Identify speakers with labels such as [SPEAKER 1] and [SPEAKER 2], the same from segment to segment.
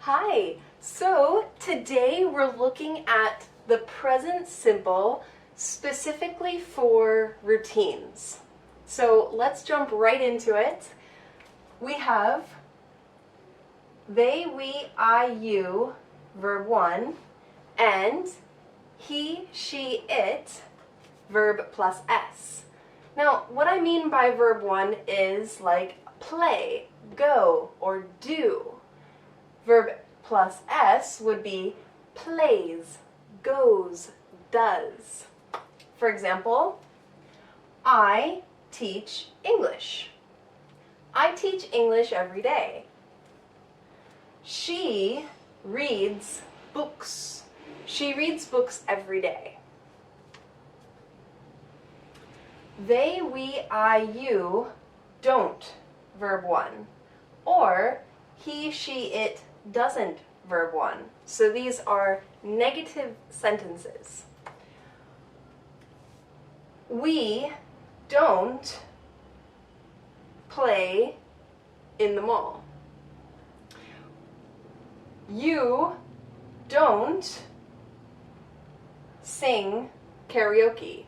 [SPEAKER 1] Hi! So today we're looking at the present simple specifically for routines. So let's jump right into it. We have they, we, I, you, verb 1, and he, she, it, verb plus S. Now, what I mean by verb 1 is like play, go, or do. Verb plus S would be plays, goes, does. For example, I teach English. I teach English every day. She reads books. She reads books every day. They, we, I, you don't, verb 1. Or he, she, it doesn't, verb 1. So these are negative sentences. We don't play in the mall. You don't sing karaoke.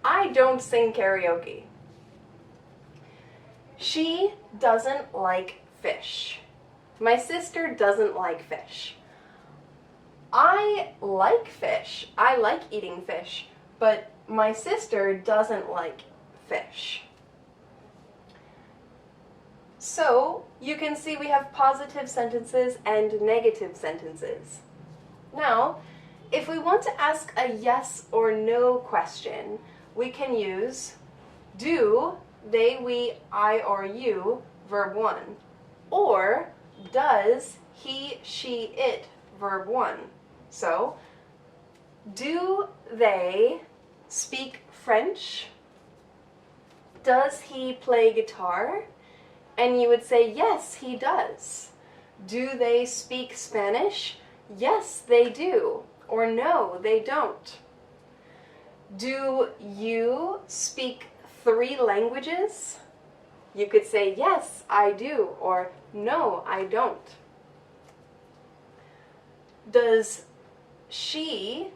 [SPEAKER 1] I don't sing karaoke. She doesn't like fish. My sister doesn't like fish. I like fish. I like eating fish, but my sister doesn't like fish. So you can see we have positive sentences and negative sentences. Now, if we want to ask a yes or no question, we can use do, they, we, I, or you, verb 1, or does, he, she, it, verb 1. So, do they speak French? Does he play guitar? And you would say, yes, he does. Do they speak Spanish? Yes, they do. Or no, they don't. Do you speak 3 languages? You could say, yes, I do, or no, I don't. Does she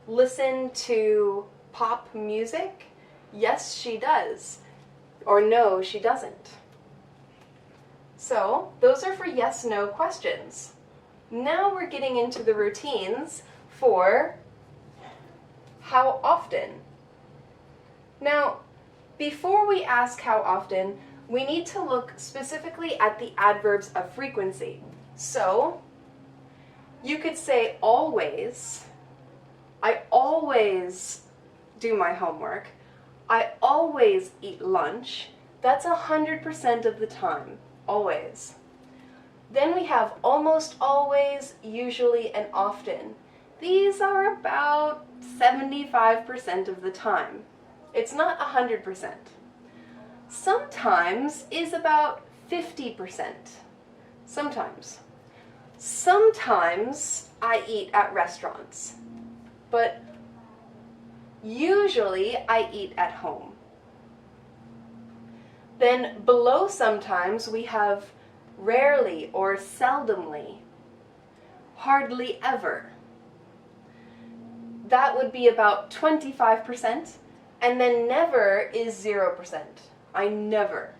[SPEAKER 1] listen to pop music? Yes, she does, or no, she doesn't. So, those are for yes-no questions. Now we're getting into the routines for how often. Now, before we ask how often, we need to look specifically at the adverbs of frequency. So, you could say always. I always do my homework. I always eat lunch. That's 100% of the time, always. Then we have almost always, usually, and often. These are about 75% of the time. It's not 100%. Sometimes is about 50%. Sometimes. Sometimes I eat at restaurants, but usually I eat at home. Then below sometimes we have rarely or seldomly, hardly ever. That would be about 25%, and then never is 0%. I never,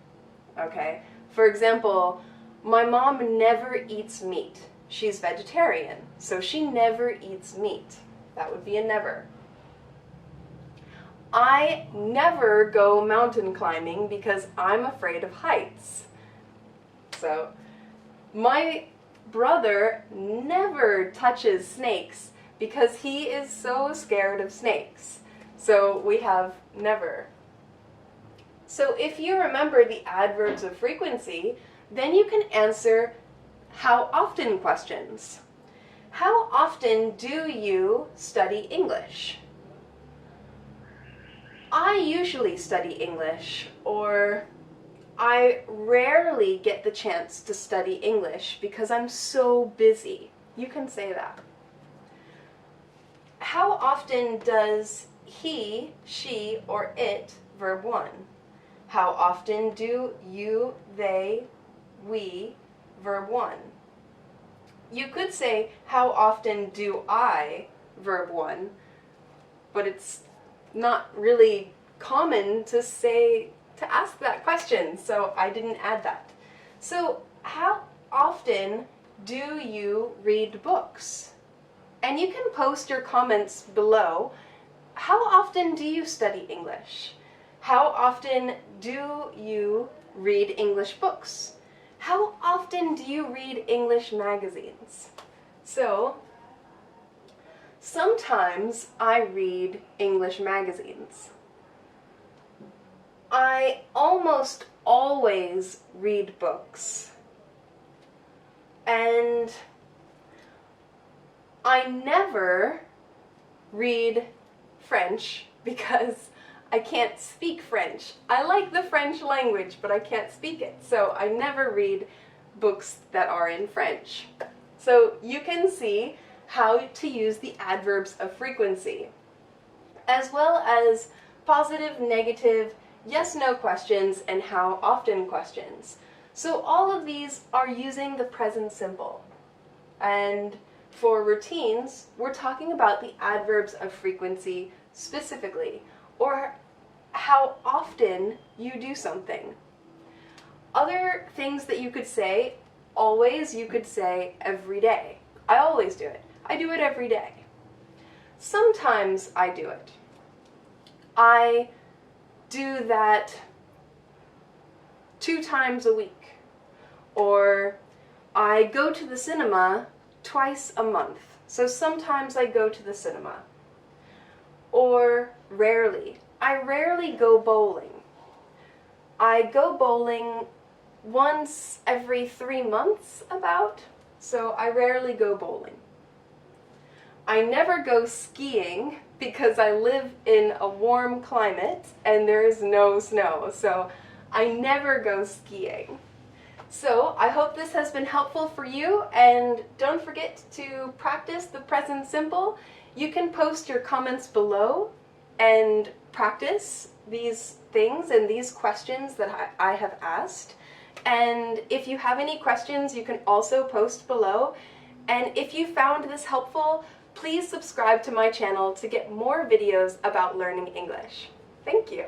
[SPEAKER 1] okay? For example, my mom never eats meat. She's vegetarian, so she never eats meat. That would be a never. I never go mountain climbing because I'm afraid of heights. So, my brother never touches snakes because he is so scared of snakes. So we have never. So if you remember the adverbs of frequency, then you can answer how often questions. How often do you study English? I usually study English, or I rarely get the chance to study English because I'm so busy. You can say that. How often does he, she, or it, verb 1? How often do you, they, we, verb 1? You could say, how often do I, verb 1, but it's not really common to ask that question, so I didn't add that. So, how often do you read books? And you can post your comments below. How often do you study English? How often do you read English books? How often do you read English magazines? So, sometimes I read English magazines. I almost always read books. And I never read French because I can't speak French. I like the French language, but I can't speak it, so I never read books that are in French. So you can see how to use the adverbs of frequency, as well as positive, negative, yes-no questions, and how often questions. So all of these are using the present simple. And for routines, we're talking about the adverbs of frequency specifically, or how often you do something. Other things that you could say, always, you could say every day. I always do it. I do it every day. Sometimes I do it. I do that 2 times a week. Or I go to the cinema twice a month. So sometimes I go to the cinema. Or rarely. I rarely go bowling. I go bowling once every 3 months about, so I rarely go bowling. I never go skiing because I live in a warm climate and there is no snow, so I never go skiing. So I hope this has been helpful for you, and don't forget to practice the present simple. You can post your comments below and practice these things and these questions that I have asked. And if you have any questions, you can also post below. And if you found this helpful, please subscribe to my channel to get more videos about learning English. Thank you.